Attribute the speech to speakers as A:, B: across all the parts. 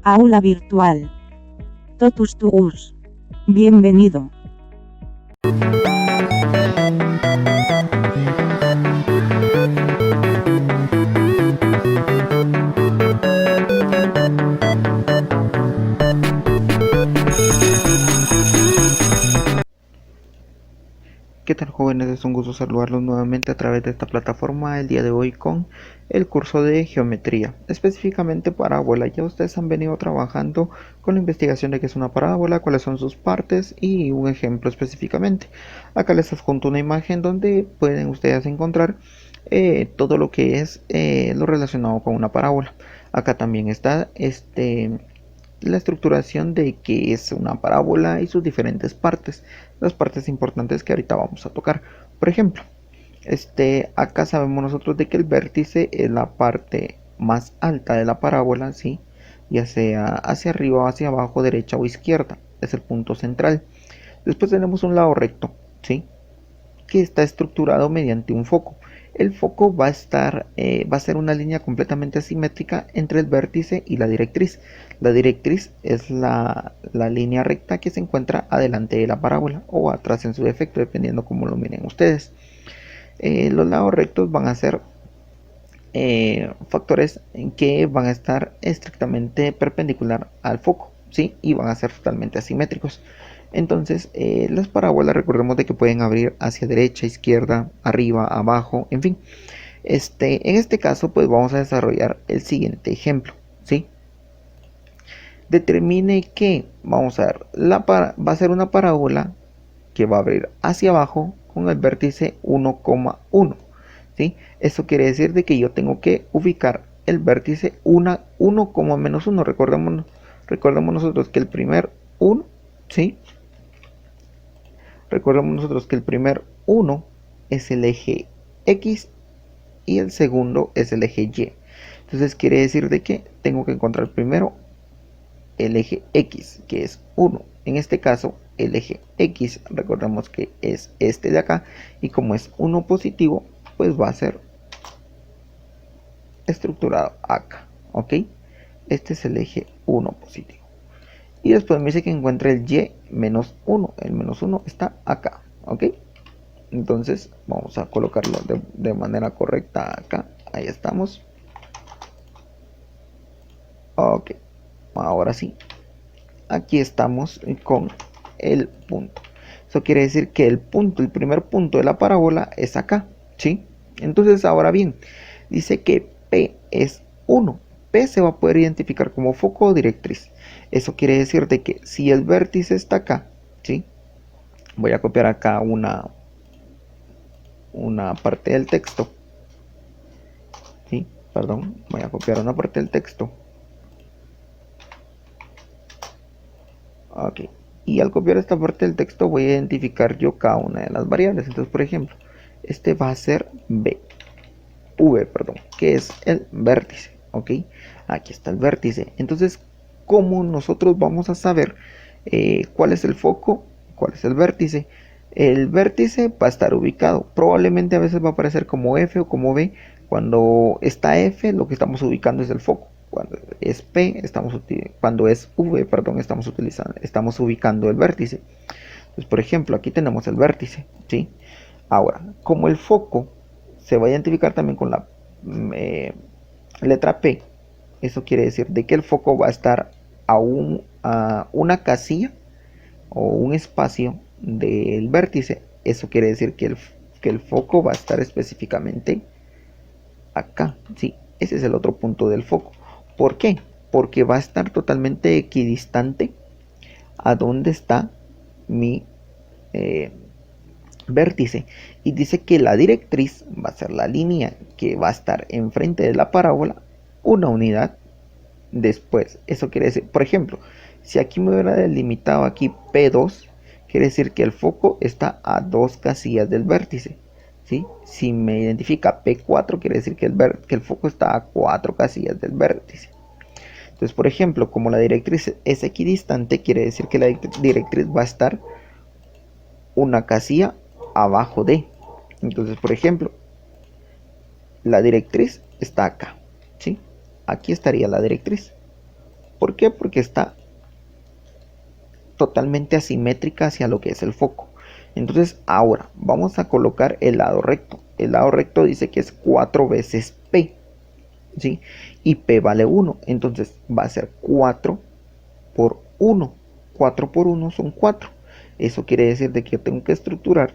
A: Aula virtual. Totus tuus. Bienvenido.
B: ¿Qué tal, jóvenes? Es un gusto saludarlos nuevamente a través de esta plataforma el día de hoy con el curso de geometría, específicamente parábola. Ya ustedes han venido trabajando con la investigación de qué es una parábola, cuáles son sus partes y un ejemplo específicamente. Acá les adjunto una imagen donde pueden ustedes encontrar todo lo que es lo relacionado con una parábola. Acá también está la estructuración de qué es una parábola y sus diferentes partes, las partes importantes que ahorita vamos a tocar. Por ejemplo, acá sabemos nosotros de que el vértice es la parte más alta de la parábola, ¿sí? Ya sea hacia arriba, hacia abajo, derecha o izquierda, es el punto central. Después tenemos un lado recto, ¿sí? Que está estructurado mediante un foco. El foco va a ser una línea completamente asimétrica entre el vértice y la directriz. La directriz es la línea recta que se encuentra adelante de la parábola o atrás en su defecto, dependiendo cómo lo miren ustedes. Los lados rectos van a ser factores que van a estar estrictamente perpendicular al foco, ¿sí? Y van a ser totalmente asimétricos. Entonces, las parábolas, recordemos de que pueden abrir hacia derecha, izquierda, arriba, abajo, en fin. En este caso, pues vamos a desarrollar el siguiente ejemplo, ¿sí? Determine que, vamos a ver, va a ser una parábola que va a abrir hacia abajo con el vértice 1,1, ¿sí? Eso quiere decir de que yo tengo que ubicar el vértice 1, menos 1. Recordemos nosotros que el primer 1, ¿sí? Recordemos nosotros que el primer 1 es el eje X y el segundo es el eje Y. Entonces quiere decir de que tengo que encontrar primero el eje X, que es 1. En este caso, el eje X, recordemos que es este de acá, y como es 1 positivo, pues va a ser estructurado acá, ¿ok? Este es el eje 1 positivo. Y después me dice que encuentre el Y menos 1. El menos 1 está acá, ¿ok? Entonces vamos a colocarlo de manera correcta acá. Ahí estamos. Ok, ahora sí. Aquí estamos con el punto. Eso quiere decir que el primer punto de la parábola es acá, ¿sí? Entonces, ahora bien, dice que P es 1. P se va a poder identificar como foco o directriz. Eso quiere decir de que si el vértice está acá, ¿sí? Voy a copiar acá una parte del texto, ¿sí? Perdón, voy a copiar una parte del texto. Ok. Y al copiar esta parte del texto voy a identificar yo cada una de las variables. Entonces, por ejemplo, este va a ser V, perdón, que es el vértice, ¿ok? Aquí está el vértice. Entonces, ¿cómo nosotros vamos a saber cuál es el foco, cuál es el vértice? El vértice va a estar ubicado. Probablemente a veces va a aparecer como F o como V. Cuando está F, lo que estamos ubicando es el foco. Cuando es P, cuando es V, perdón, estamos ubicando el vértice. Entonces, por ejemplo, aquí tenemos el vértice, ¿sí? Ahora, como el foco se va a identificar también con la letra P, eso quiere decir de que el foco va a estar a una casilla o un espacio del vértice. Eso quiere decir que el foco va a estar específicamente acá, ¿sí? Ese es el otro punto del foco. ¿Por qué? Porque va a estar totalmente equidistante a donde está mi vértice. Y dice que la directriz va a ser la línea que va a estar enfrente de la parábola una unidad después. Eso quiere decir, por ejemplo, si aquí me hubiera delimitado aquí P2, quiere decir que el foco está a 2 casillas del vértice, ¿sí? Si me identifica P4, quiere decir que el foco está a 4 casillas del vértice. Entonces, por ejemplo, como la directriz es equidistante, quiere decir que la directriz va a estar una casilla abajo de. Entonces, por ejemplo, la directriz está acá, ¿sí? Aquí estaría la directriz. ¿Por qué? Porque está totalmente asimétrica hacia lo que es el foco. Entonces ahora vamos a colocar el lado recto. El lado recto dice que es 4 veces P, ¿sí? Y P vale 1. Entonces va a ser 4 por 1. 4 por 1 son 4. Eso quiere decir de que yo tengo que estructurar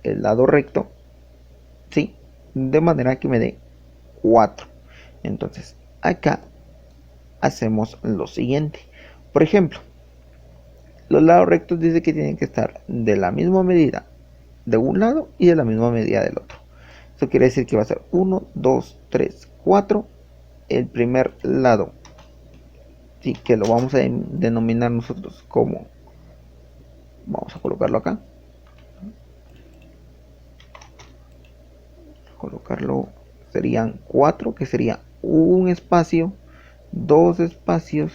B: el lado recto, ¿sí? De manera que me dé 4. Entonces acá hacemos lo siguiente. Por ejemplo, los lados rectos dice que tienen que estar de la misma medida de un lado y de la misma medida del otro. Eso quiere decir que va a ser 1, 2, 3, 4. El primer lado, sí, que lo vamos a denominar nosotros como, vamos a colocarlo acá, colocarlo, serían 4, que sería un espacio, 2 espacios,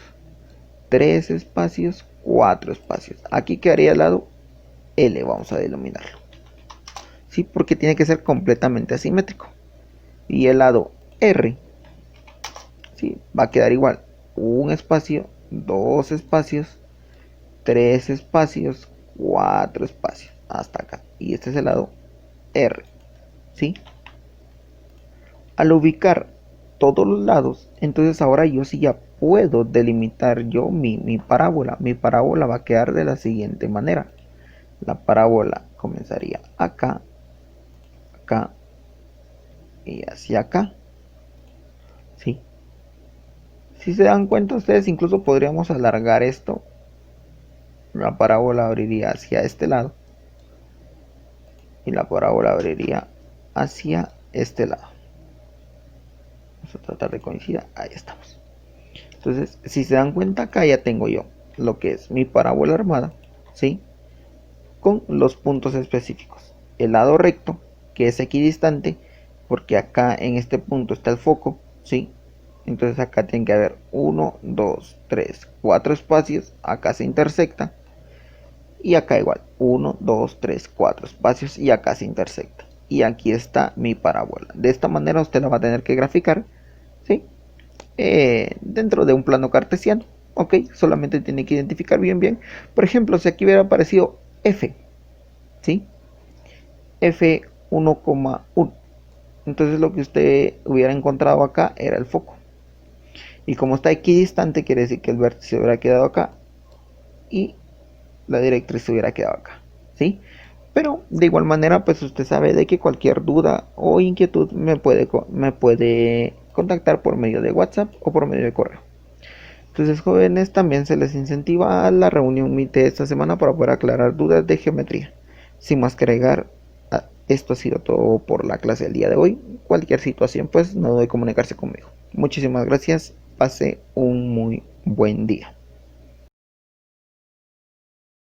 B: 3 espacios, 4 espacios. Aquí quedaría el lado L, vamos a denominarlo, sí, porque tiene que ser completamente asimétrico. Y el lado R, sí, va a quedar igual, un espacio, 2 espacios, 3 espacios, 4 espacios, hasta acá. Y este es el lado R, ¿sí? Al ubicar todos los lados, entonces ahora yo sí ya puedo delimitar yo mi parábola. Mi parábola va a quedar de la siguiente manera. La parábola comenzaría acá, acá y hacia acá, ¿sí? Si se dan cuenta ustedes, incluso podríamos alargar esto. La parábola abriría hacia este lado y la parábola abriría hacia este lado. Vamos a tratar de coincidir. Ahí estamos. Entonces, si se dan cuenta, acá ya tengo yo lo que es mi parábola armada, ¿sí? Con los puntos específicos. El lado recto, que es equidistante, porque acá en este punto está el foco, ¿sí? Entonces acá tiene que haber 1, 2, 3, 4 espacios. Acá se intersecta. Y acá igual, 1, 2, 3, 4 espacios y acá se intersecta. Y aquí está mi parábola. De esta manera usted la va a tener que graficar, ¿sí? Dentro de un plano cartesiano. Ok, solamente tiene que identificar bien. Por ejemplo, si aquí hubiera aparecido F, ¿sí? F 1,1. Entonces lo que usted hubiera encontrado acá era el foco. Y como está equidistante, quiere decir que el vértice hubiera quedado acá y la directriz hubiera quedado acá, ¿sí? Pero de igual manera, pues usted sabe de que cualquier duda o inquietud me puede contactar por medio de WhatsApp o por medio de correo. Entonces, jóvenes, también se les incentiva a la reunión Meet de esta semana para poder aclarar dudas de geometría. Sin más que agregar, esto ha sido todo por la clase del día de hoy. Cualquier situación, pues no debe comunicarse conmigo. Muchísimas gracias. Pase un muy buen día.